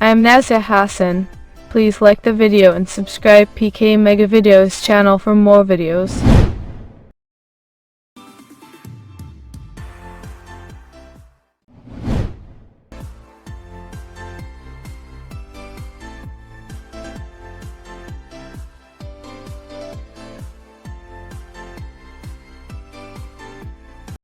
I am Nazia Hassan. Please like the video and subscribe PK Mega Videos channel for more videos.